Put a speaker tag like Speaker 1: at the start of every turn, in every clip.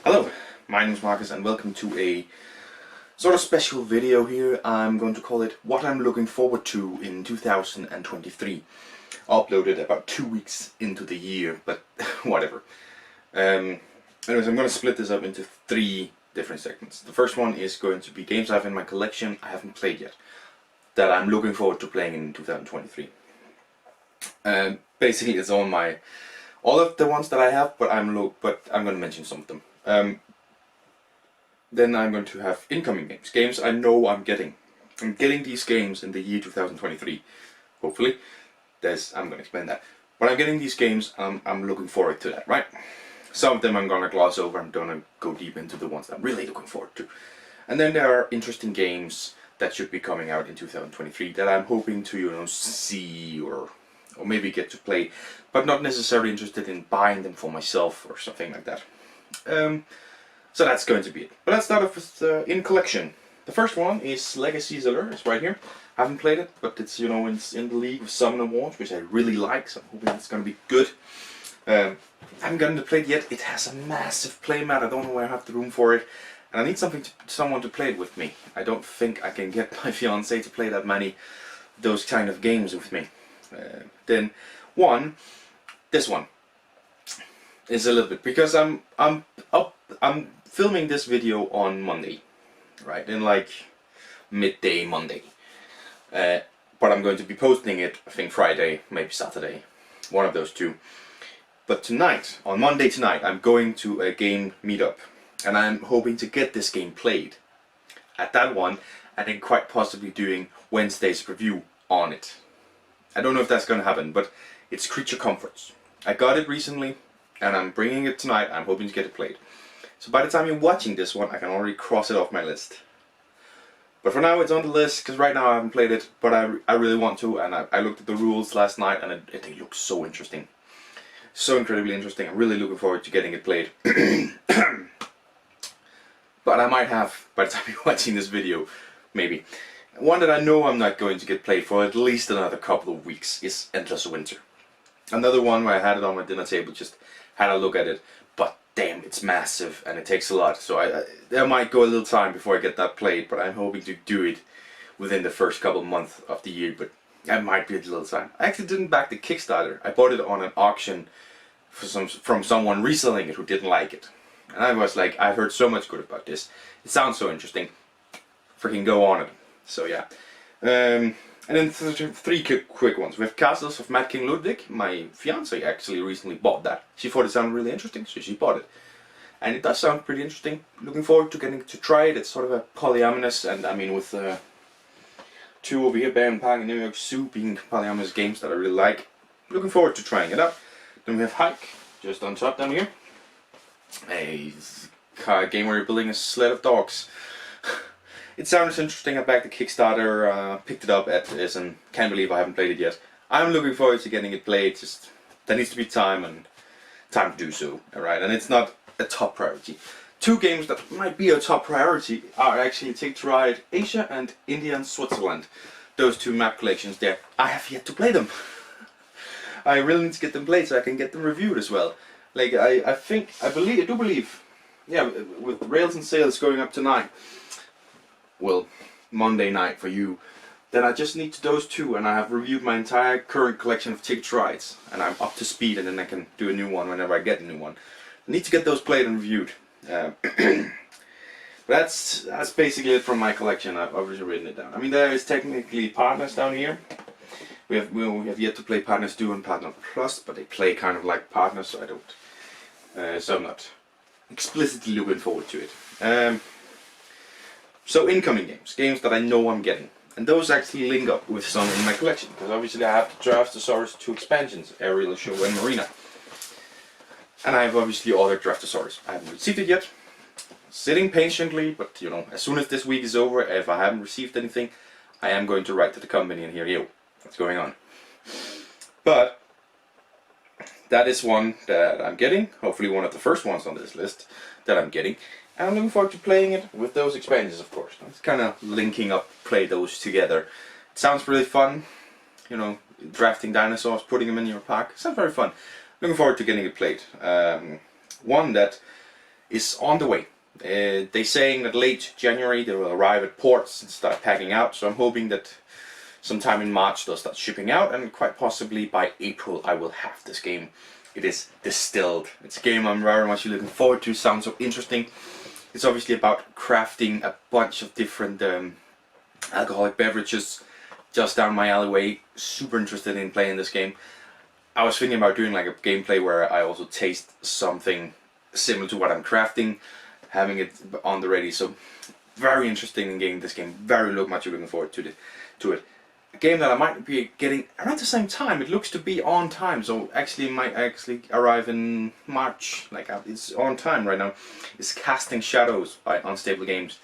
Speaker 1: Hello, my name is Marcus and welcome to a sort of special video here. I'm going to call it What I'm Looking Forward to in 2023. Uploaded about 2 weeks into the year, but whatever. Anyways, I'm going to split this up into 3 different segments. The first one is going to be games I have in my collection I haven't played yet, that I'm looking forward to playing in 2023. Basically it's all of the ones that I have, but I'm going to mention some of them. Then I'm going to have incoming games I know I'm getting. I'm getting these games in the year 2023, hopefully. I'm going to explain that. But I'm getting these games, I'm looking forward to that, right? Some of them I'm going to gloss over, I'm going to go deep into the ones that I'm really looking forward to. And then there are interesting games that should be coming out in 2023 that I'm hoping to, see or maybe get to play, but not necessarily interested in buying them for myself or something like that. So that's going to be it. But let's start off with in collection. The first one is Legacy Ziller. It's right here. I haven't played it, but it's it's in the league with Summon Awards, which I really like. So I'm hoping it's going to be good. I haven't gotten to play it yet. It has a massive playmat. I don't know where I have the room for it, and I need someone to play it with me. I don't think I can get my fiance to play those kind of games with me. Then this one is a little bit, because I'm filming this video on Monday, right? In like midday Monday. But I'm going to be posting it, I think Friday, maybe Saturday, one of those two. But tonight, on Monday tonight, I'm going to a game meetup, and I'm hoping to get this game played at that one, and then quite possibly doing Wednesday's review on it. I don't know if that's going to happen, but it's Creature Comforts. I got it recently, and I'm bringing it tonight. I'm hoping to get it played. So by the time you're watching this one, I can already cross it off my list. But for now, it's on the list, because right now I haven't played it, but I really want to, and I looked at the rules last night, and it looks so interesting. So incredibly interesting. I'm really looking forward to getting it played. But I might have, by the time you're watching this video, maybe. One that I know I'm not going to get played for at least another couple of weeks is Endless Winter. Another one where I had it on my dinner table, just had a look at it, but damn, it's massive and it takes a lot. So there might go a little time before I get that played, but I'm hoping to do it within the first couple of months of the year, but that might be a little time. I actually didn't back the Kickstarter. I bought it on an auction from someone reselling it who didn't like it. And I was like, I've heard so much good about this. It sounds so interesting. Freaking go on it. So yeah. And then 3 quick ones. We have Castles of Mad King Ludwig. My fiance actually recently bought that. She thought it sounded really interesting, so she bought it. And it does sound pretty interesting. Looking forward to getting to try it. It's sort of a polyamorous, and I mean with 2 over here, Bear and Pang and New York Zoo being polyamorous games that I really like. Looking forward to trying it out. Then we have Hike, just on top down here. A game where you're building a sled of dogs. It sounds interesting. I backed the Kickstarter, picked it up at this, and can't believe I haven't played it yet. I'm looking forward to getting it played. Just there needs to be time to do so. Alright, and it's not a top priority. 2 games that might be a top priority are actually Take to Ride Asia and India and Switzerland. Those 2 map collections there. I have yet to play them. I really need to get them played so I can get them reviewed as well. Like I do believe, yeah, with Rails and Sails going up tonight. Well, Monday night for you, then I just need those 2, and I have reviewed my entire current collection of Ticket Rides, and I'm up to speed, and then I can do a new one whenever I get a new one. I need to get those played and reviewed. That's basically it from my collection. I've obviously written it down. I mean, there is technically Partners down here. We have yet to play Partners Duo and Partner Plus, but they play kind of like Partners, so I don't. So I'm not explicitly looking forward to it. So incoming games that I know I'm getting, and those actually link up with some in my collection, because obviously I have the Draftosaurus 2 expansions, Aerial Show and Marina, and I have obviously ordered Draftosaurus. I haven't received it yet, sitting patiently, but as soon as this week is over, if I haven't received anything, I am going to write to the company and hear, yo, what's going on? But that is one that I'm getting, hopefully one of the first ones on this list that I'm getting. And I'm looking forward to playing it with those expansions, of course. It's kind of linking up, play those together. It sounds really fun, drafting dinosaurs, putting them in your pack. It sounds very fun. Looking forward to getting it played. One that is on the way. They're saying that late January they will arrive at ports and start packing out, so I'm hoping that sometime in March they'll start shipping out, and quite possibly by April I will have this game. It is Distilled. It's a game I'm very much looking forward to. Sounds so interesting. It's obviously about crafting a bunch of different alcoholic beverages, just down my alleyway. Super interested in playing this game. I was thinking about doing like a gameplay where I also taste something similar to what I'm crafting, having it on the ready. So very interested in getting this game. Very much looking forward to it. A game that I might be getting around the same time. It looks to be on time, so actually it might actually arrive in March. Like it's on time right now. It's Casting Shadows by Unstable Games.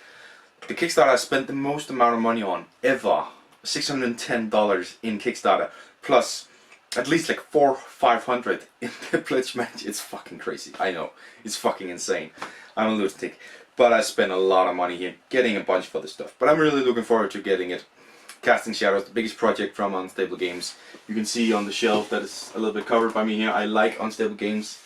Speaker 1: The Kickstarter I spent the most amount of money on ever. $610 in Kickstarter, plus at least like $400-500 in the pledge match. It's fucking crazy. I know, it's fucking insane. I'm a lunatic, but I spent a lot of money here getting a bunch of other stuff. But I'm really looking forward to getting it. Casting Shadows, the biggest project from Unstable Games. You can see on the shelf that it's a little bit covered by me here. I like Unstable Games.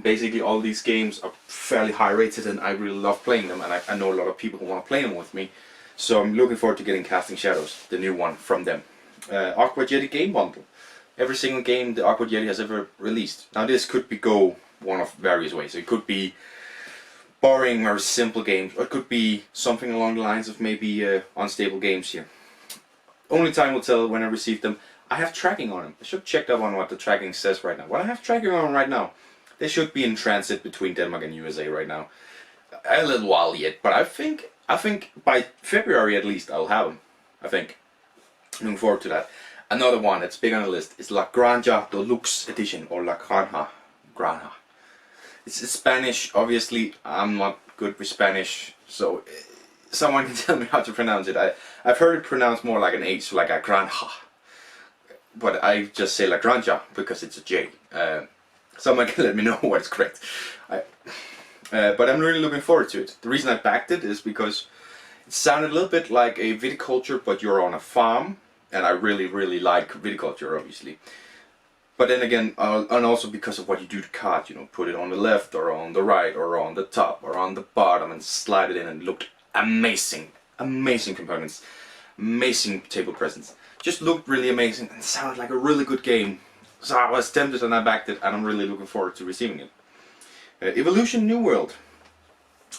Speaker 1: Basically all these games are fairly high rated and I really love playing them, and I know a lot of people who want to play them with me. So I'm looking forward to getting Casting Shadows, the new one from them. Awkward Yeti game bundle. Every single game the Awkward Yeti has ever released. Now this could go one of various ways. It could be boring or simple games, or it could be something along the lines of maybe Unstable Games here. Only time will tell when I receive them. I have tracking on them. I should check up on what the tracking says right now. What I have tracking on right now, they should be in transit between Denmark and USA right now. A little while yet, but I think by February at least I'll have them. I think. Looking forward to that. Another one that's big on the list is La Granja Deluxe Edition, or La Granja. It's Spanish. Obviously, I'm not good with Spanish, so someone can tell me how to pronounce it. I've heard it pronounced more like an H, so like a granja, but I just say La Granja because it's a J. Someone can let me know what's correct. But I'm really looking forward to it. The reason I backed it is because it sounded a little bit like a viticulture, but you're on a farm, and I really like viticulture, obviously. But then again, and also because of what you do to cards, you know, put it on the left or on the right or on the top or on the bottom and slide it in, and it looked amazing. Amazing components, amazing table presence. Just looked really amazing and sounded like a really good game. So I was tempted and I backed it, and I'm really looking forward to receiving it. Evolution New World.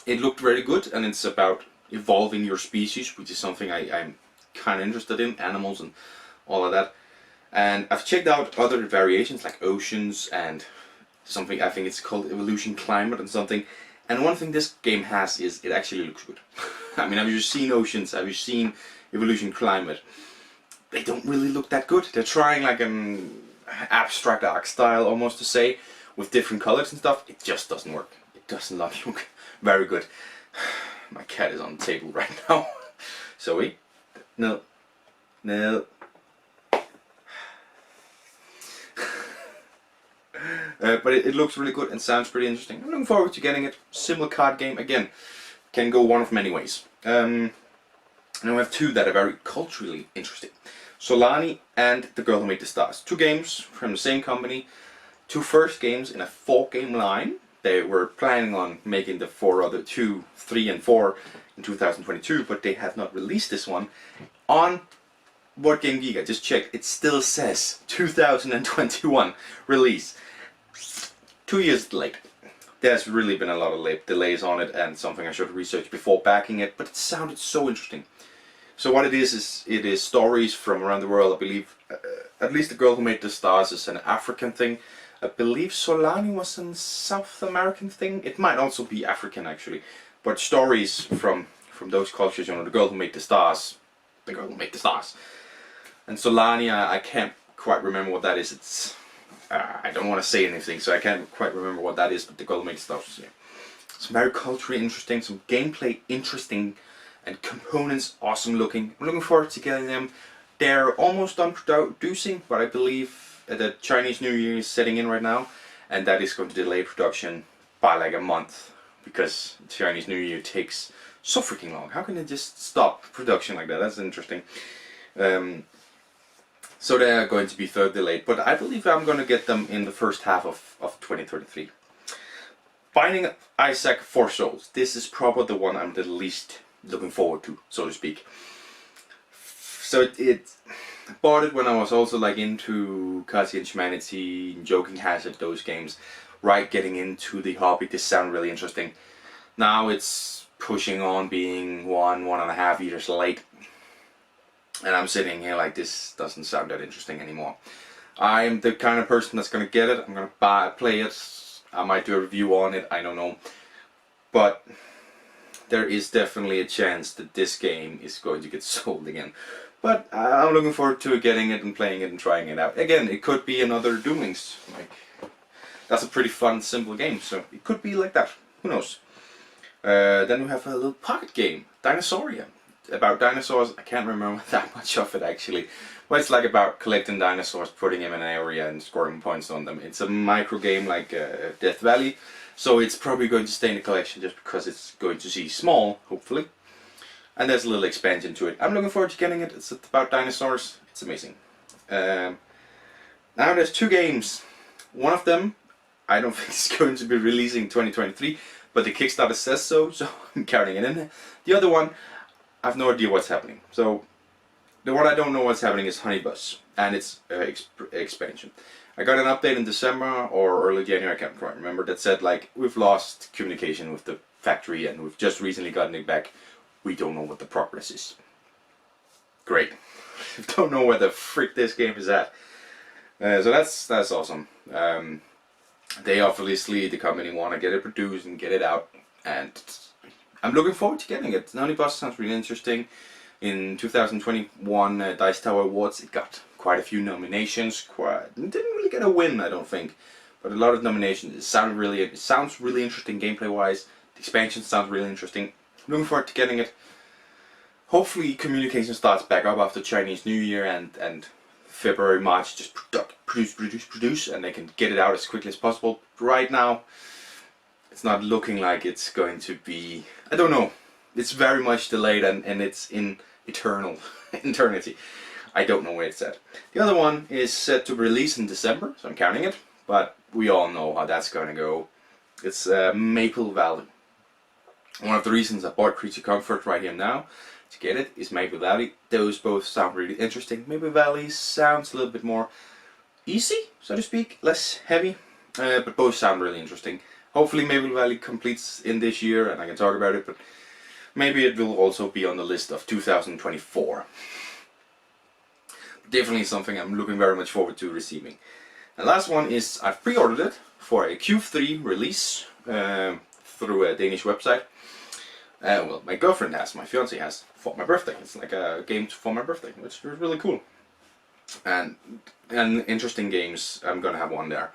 Speaker 1: It looked very good, and it's about evolving your species, which is something I'm kind of interested in, animals and all of that. And I've checked out other variations like Oceans and something, I think it's called Evolution Climate and something. And one thing this game has is it actually looks good. I mean, have you seen Oceans? Have you seen Evolution Climate? They don't really look that good. They're trying like an abstract art style almost to say, with different colors and stuff. It just doesn't work. It does not look very good. My cat is on the table right now. Zoe? No. No. But it looks really good and sounds pretty interesting. I'm looking forward to getting it. Simple card game, again, can go one of many ways. And we have two that are very culturally interesting. Solani and The Girl Who Made the Stars. Two games from the same company. Two first games in a 4-game line. They were planning on making the 2, 3 and 4 in 2022, but they have not released this one. On Board Game Geek, I just checked, it still says 2021 release. 2 years late. There's really been a lot of delays on it, and something I should research before backing it, but it sounded so interesting. So what it is stories from around the world. I believe at least The Girl Who Made the Stars is an African thing. I believe Solani was a South American thing. It might also be African actually, but stories from those cultures. You know, The Girl Who Made the Stars, The Girl Who Made the Stars, and Solani. I can't quite remember what that is. It's I don't want to say anything, so I can't quite remember what that is. But The Girl Who Made the Stars. Yeah. Some very culturally interesting, some gameplay interesting, and components awesome looking. I'm looking forward to getting them. They're almost done producing, but I believe the Chinese New Year is setting in right now, and that is going to delay production by like a month, because Chinese New Year takes so freaking long. How can they just stop production like that? That's interesting. So they are going to be further delayed, but I believe I'm going to get them in the first half of 2033. Binding of Isaac 4 Souls. This is probably the one I'm the least looking forward to, so to speak. So it bought it when I was also like into Courtesy and Humanity, Joking Hazard, those games. Right, getting into the hobby, this sounded really interesting. Now it's pushing on being 1.5 years late. And I'm sitting here like, this doesn't sound that interesting anymore. I'm the kind of person that's gonna get it, I'm gonna play it. I might do a review on it, I don't know. But there is definitely a chance that this game is going to get sold again. But I'm looking forward to getting it and playing it and trying it out. Again, it could be another Doomings. Like, that's a pretty fun, simple game, so it could be like that. Who knows? Then we have a little pocket game, Dinosauria. About dinosaurs. I can't remember that much of it actually. But it's like about collecting dinosaurs, putting them in an area and scoring points on them. It's a micro game like Death Valley. So it's probably going to stay in the collection just because it's going to see small, hopefully. And there's a little expansion to it. I'm looking forward to getting it. It's about dinosaurs. It's amazing. Now there's 2 games. One of them, I don't think it's going to be releasing 2023, but the Kickstarter says so, so I'm counting it in. The other one, I have no idea what's happening. So the one I don't know what's happening is Honey Bus and its expansion. I got an update in December or early January, I can't quite remember, that said like, we've lost communication with the factory and we've just recently gotten it back. We don't know what the progress is. Great. Don't know where the frick this game is at. So that's awesome. They obviously, the company, want to get it produced and get it out, and I'm looking forward to getting it. Honey Bus sounds really interesting. In 2021 Dice Tower Awards, it got quite a few nominations. Didn't really get a win, I don't think, but a lot of nominations. It sounds really interesting gameplay wise. The expansion sounds really interesting. Looking forward to getting it. Hopefully communication starts back up after Chinese New Year and February, March, just produce, and they can get it out as quickly as possible. Right now, it's not looking like it's going to be, I don't know, it's very much delayed and it's in eternity. I don't know where it's at. The other one is set to release in December, so I'm counting it, but we all know how that's going to go. It's Maple Valley. One of the reasons I bought Creature Comfort right here now to get it is Maple Valley. Those both sound really interesting. Maple Valley sounds a little bit more easy, so to speak, less heavy, but both sound really interesting. Hopefully Maple Valley completes in this year and I can talk about it, but maybe it will also be on the list of 2024. Definitely something I'm looking very much forward to receiving. The last one is I've pre-ordered it for a Q3 release through a Danish website. Well, my girlfriend has, my fiance has, for my birthday. It's like a game for my birthday, which is really cool. And interesting games, I'm gonna have one there.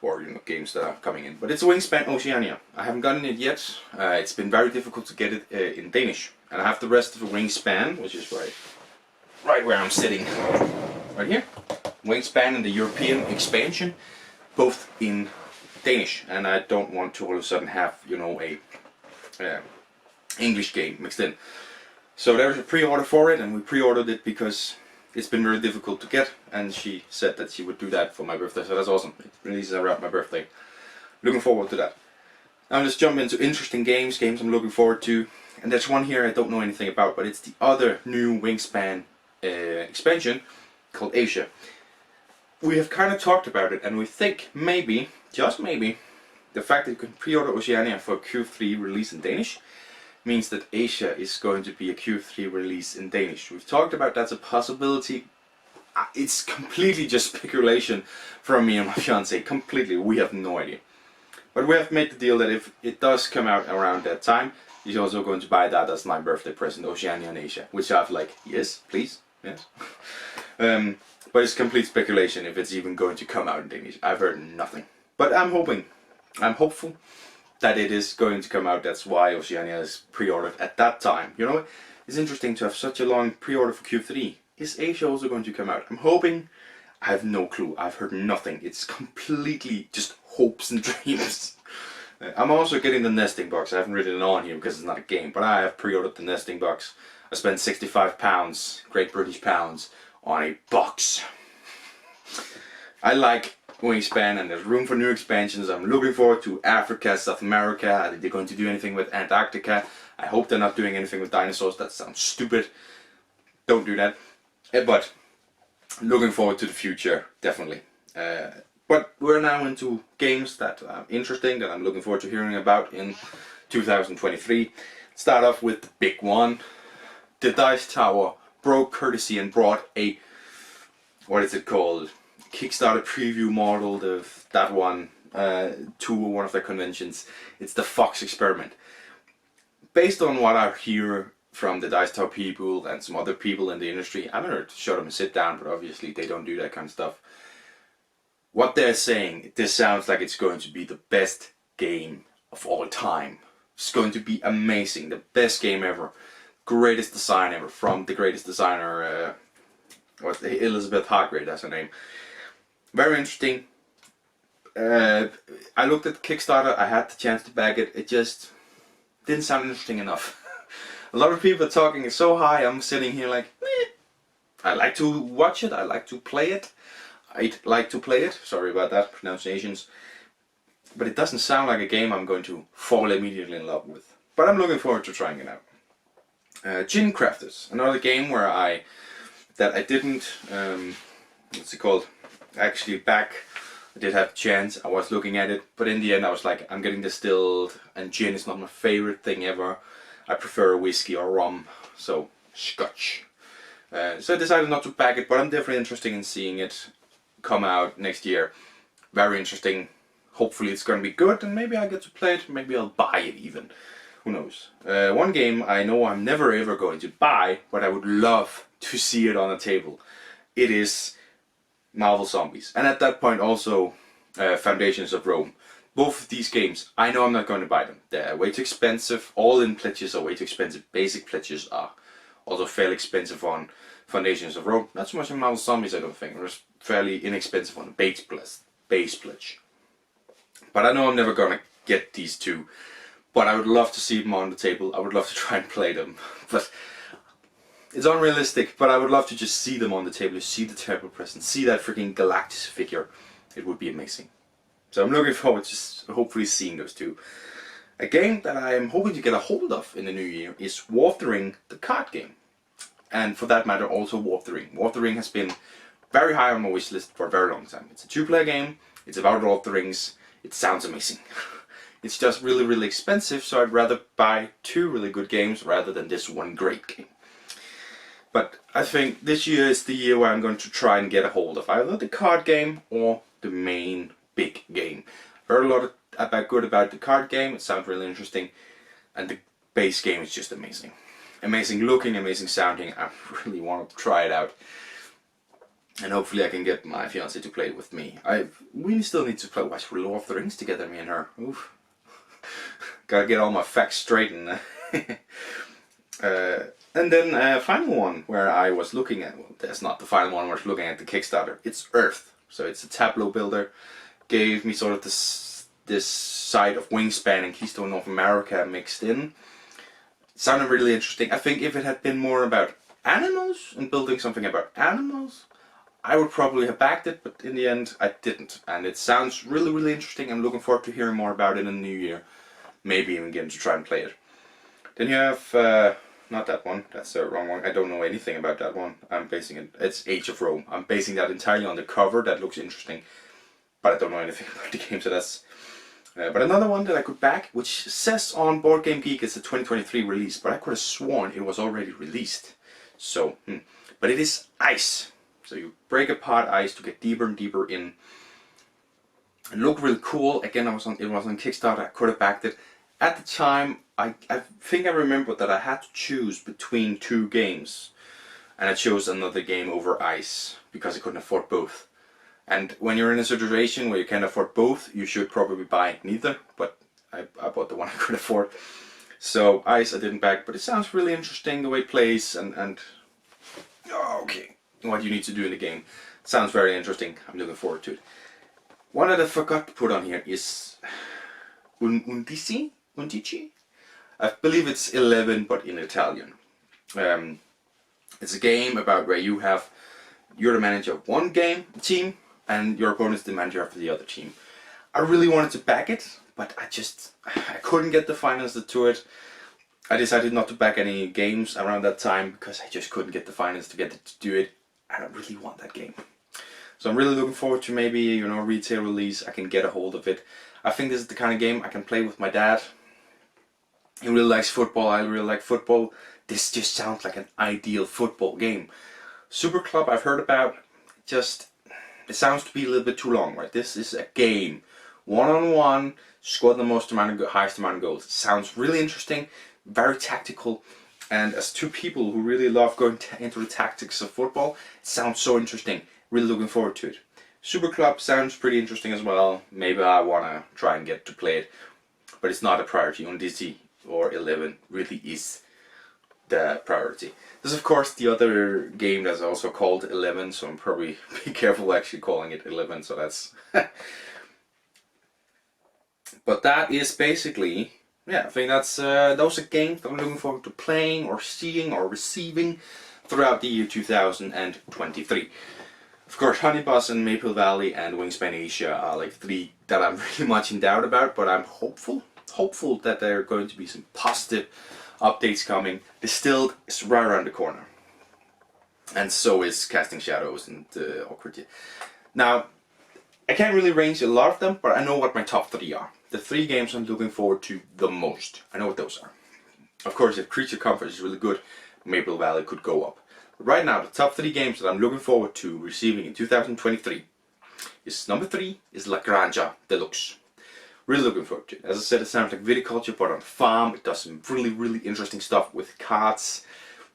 Speaker 1: Or, you know, games that are coming in. But it's Wingspan Oceania. I haven't gotten it yet. It's been very difficult to get it in Danish. And I have the rest of the Wingspan, which is right where I'm sitting. Right here. Wingspan and the European expansion, both in Danish. And I don't want to all of a sudden have, you know, a English game mixed in. So there's a pre-order for it, and we pre-ordered it because it's been very difficult to get, and she said that she would do that for my birthday, so that's awesome. It releases around my birthday. Looking forward to that. Now let's jump into interesting games I'm looking forward to. And there's one here I don't know anything about, but it's the other new Wingspan expansion called Asia. We have kind of talked about it, and we think maybe, just maybe, the fact that you can pre-order Oceania for a Q3 release in Danish means that Asia is going to be a Q3 release in Danish. We've talked about that's a possibility. It's completely just speculation from me and my fiance. Completely, we have no idea. But we have made the deal that if it does come out around that time, he's also going to buy that as my birthday present, Oceania and Asia. Which I've like, yes, please, yes. But it's complete speculation if it's even going to come out in Danish. I've heard nothing. But I'm hopeful that it is going to come out. That's why Oceania is pre-ordered at that time. You know, it's interesting to have such a long pre-order for Q3. Is Asia also going to come out? I'm hoping. I have no clue. I've heard nothing. It's completely just hopes and dreams. I'm also getting the nesting box. I haven't written it on here because it's not a game, but I have pre-ordered the nesting box. I spent £65, Great British pounds, on a box. I like wingspan and there's room for new expansions. I'm looking forward to Africa, South America. Are they going to do anything with Antarctica? I hope they're not doing anything with dinosaurs. That sounds stupid. Don't do that. But looking forward to the future, definitely. But we're now into games that are interesting, that I'm looking forward to hearing about in 2023. Start off with the big one. The Dice Tower broke courtesy and brought a, what is it called? Kickstarter preview model of that one to one of their conventions. It's the Fox Experiment. Based on what I hear from the Dice Tower people and some other people in the industry, I'm going to show them a sit down, but obviously they don't do that kind of stuff. What they're saying, this sounds like it's going to be the best game of all time. It's going to be amazing, the best game ever, greatest design ever, from the greatest designer, Elizabeth Hargrave, that's her name. Very interesting. I looked at Kickstarter, I had the chance to back it, it just didn't sound interesting enough. A lot of people are talking so high, I'm sitting here like, I like to watch it, I like to play it. I'd like to play it, sorry about that, pronunciations. But it doesn't sound like a game I'm going to fall immediately in love with. But I'm looking forward to trying it out. Gin Crafters, another game where I didn't, what's it called, actually back. I did have a chance, I was looking at it, but in the end I was like, I'm getting distilled, and gin is not my favorite thing ever. I prefer whiskey or rum, so scotch. So I decided not to back it, but I'm definitely interested in seeing it come out next year. Very interesting. Hopefully it's going to be good, and maybe I get to play it, maybe I'll buy it even. Who knows. One game I know I'm never ever going to buy, but I would love to see it on the table. It is Marvel Zombies. And at that point also Foundations of Rome. Both of these games, I know I'm not going to buy them. They're way too expensive. All-in pledges are way too expensive. Basic pledges are also fairly expensive on Foundations of Rome. Not so much on Marvel Zombies, I don't think. It was fairly inexpensive on the base pledge. But I know I'm never gonna get these two. But I would love to see them on the table. I would love to try and play them. But it's unrealistic. But I would love to just see them on the table, see the table presence, see that freaking Galactus figure. It would be amazing. So I'm looking forward to hopefully seeing those two. A game that I am hoping to get a hold of in the new year is War of the Ring, the card game. And for that matter, also War of the Ring. War of the Ring has been very high on my wish list for a very long time. It's a 2-player game, it's about Lord of the Rings, it sounds amazing. It's just really, really expensive, so I'd rather buy 2 really good games rather than this one great game. But I think this year is the year where I'm going to try and get a hold of either the card game or the main big game. Heard a lot about the card game, it sounds really interesting, and the base game is just amazing. Amazing looking, amazing sounding. I really want to try it out. And hopefully I can get my fiance to play it with me. We still need to watch Lord of the Rings together, me and her. Oof. Gotta get all my facts straight. And then final one where I was looking at, well, that's not the final one, I was looking at the Kickstarter. It's Earth. So it's a tableau builder. Gave me sort of this side of Wingspan and Keystone North America mixed in. Sounded really interesting. I think if it had been more about animals and building something about animals, I would probably have backed it, but in the end I didn't. And it sounds really, really interesting. I'm looking forward to hearing more about it in the new year. Maybe even getting to try and play it. Then you have, not that one, that's the wrong one. I don't know anything about that one. I'm basing it, it's Age of Rome. I'm basing that entirely on the cover, that looks interesting. But I don't know anything about the game, so that's... but another one that I could back, which says on Board Game Geek it's a 2023 release, but I could have sworn it was already released. So, but it is Ice. So you break apart Ice to get deeper and deeper in. It looked really cool. Again, it was on Kickstarter. I could have backed it. At the time, I think I remember that I had to choose between 2 games, and I chose another game over Ice because I couldn't afford both. And when you're in a situation where you can't afford both, you should probably buy neither, but I bought the one I could afford. So Ice I didn't back, but it sounds really interesting the way it plays and okay, what you need to do in the game. Sounds very interesting. I'm looking forward to it. One that I forgot to put on here is Undici? I believe it's 11, but in Italian. It's a game about where you're the manager of one team, and your opponent's the manager for the other team. I really wanted to back it, but I couldn't get the finances to it. I decided not to back any games around that time because I just couldn't get the finance to get it to do it, and I really want that game. So I'm really looking forward to maybe, you know, retail release. I can get a hold of it. I think this is the kind of game I can play with my dad. He really likes football. I really like football. This just sounds like an ideal football game. Super Club I've heard about. It sounds to be a little bit too long, right? This is a game, one-on-one, score the highest amount of goals. It sounds really interesting. Very tactical, and as two people who really love going into the tactics of football, it sounds so interesting. Really looking forward to it. Super Club sounds pretty interesting as well. Maybe I want to try and get to play it, but it's not a priority. On DC or 11 really is the priority. There's of course the other game that's also called 11, so I'm probably be careful actually calling it 11. So that's. But that is basically. Yeah, I think that's those are games that I'm looking forward to playing or seeing or receiving throughout the year 2023. Of course, Honey Bus and Maple Valley and Wingspan Asia are like 3 that I'm really much in doubt about, but I'm hopeful that there are going to be some positive updates coming. Distilled is right around the corner, and so is Casting Shadows and Awkward. Now, I can't really range a lot of them, but I know what my top 3 are. The 3 games I'm looking forward to the most. I know what those are. Of course, if Creature Comfort is really good, Maple Valley could go up. But right now, the top 3 games that I'm looking forward to receiving in 2023 is number 3 is La Granja Deluxe. Really looking forward to it. As I said, it sounds like viticulture, but on a farm. It does some really interesting stuff with cards.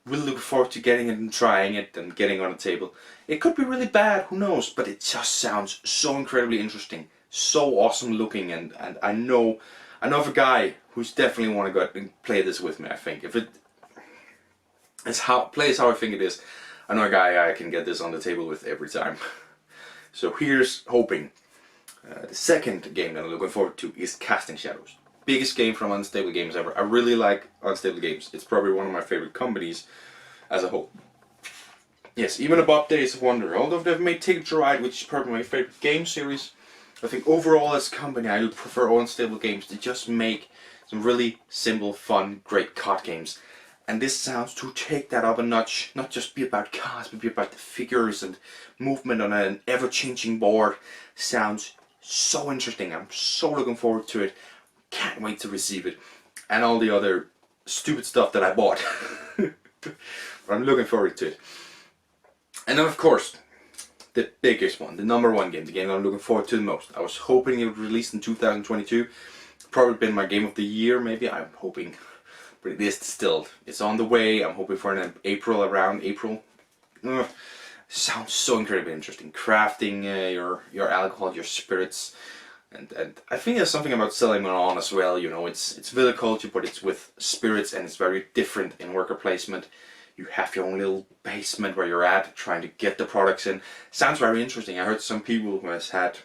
Speaker 1: Really looking forward to getting it and trying it and getting on the table. It could be really bad, who knows, but it just sounds so incredibly interesting. So awesome looking, and I know of a guy who's definitely want to go out and play this with me. I think if it plays how I think it is, I know a guy I can get this on the table with every time. So here's hoping. The second game that I'm looking forward to is Casting Shadows. Biggest game from Unstable Games ever. I really like Unstable Games. It's probably one of my favorite companies as a whole. Yes, even above Days of Wonder. Although they've made Ticket to Ride, which is probably my favorite game series, I think overall as a company I prefer Unstable Games. They just make some really simple, fun, great card games. And this sounds to take that up a notch. Not just be about cards, but be about the figures and movement on an ever-changing board. Sounds so interesting. I'm so looking forward to it. Can't wait to receive it. And all the other stupid stuff that I bought. But I'm looking forward to it. And then of course, the biggest one, the number 1 game, the game I'm looking forward to the most. I was hoping it would release in 2022. Probably been my game of the year, maybe. I'm hoping, but it is still. It's on the way. I'm hoping for an April, around April. Sounds so incredibly interesting. Crafting your alcohol, your spirits, and I think there's something about selling them on as well. You know, it's viticulture, but it's with spirits, and it's very different in worker placement. You have your own little basement where you're at, trying to get the products in. Sounds very interesting. I heard some people who has had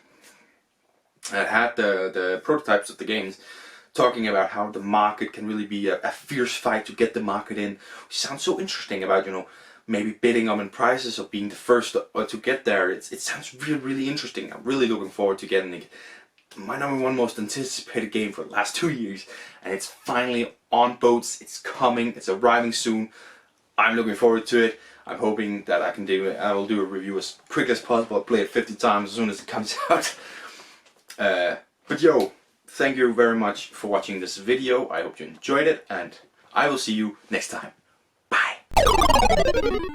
Speaker 1: the prototypes of the games talking about how the market can really be a fierce fight to get the market in. Which sounds so interesting about, you know, maybe bidding on in prices or being the first to get there. It sounds really interesting. I'm really looking forward to getting it. My number 1 most anticipated game for the last 2 years, and it's finally on boats. It's coming. It's arriving soon. I'm looking forward to it. I'm hoping that I will do a review as quick as possible. I'll play it 50 times as soon as it comes out. But yo, thank you very much for watching this video. I hope you enjoyed it, and I will see you next time. Bye.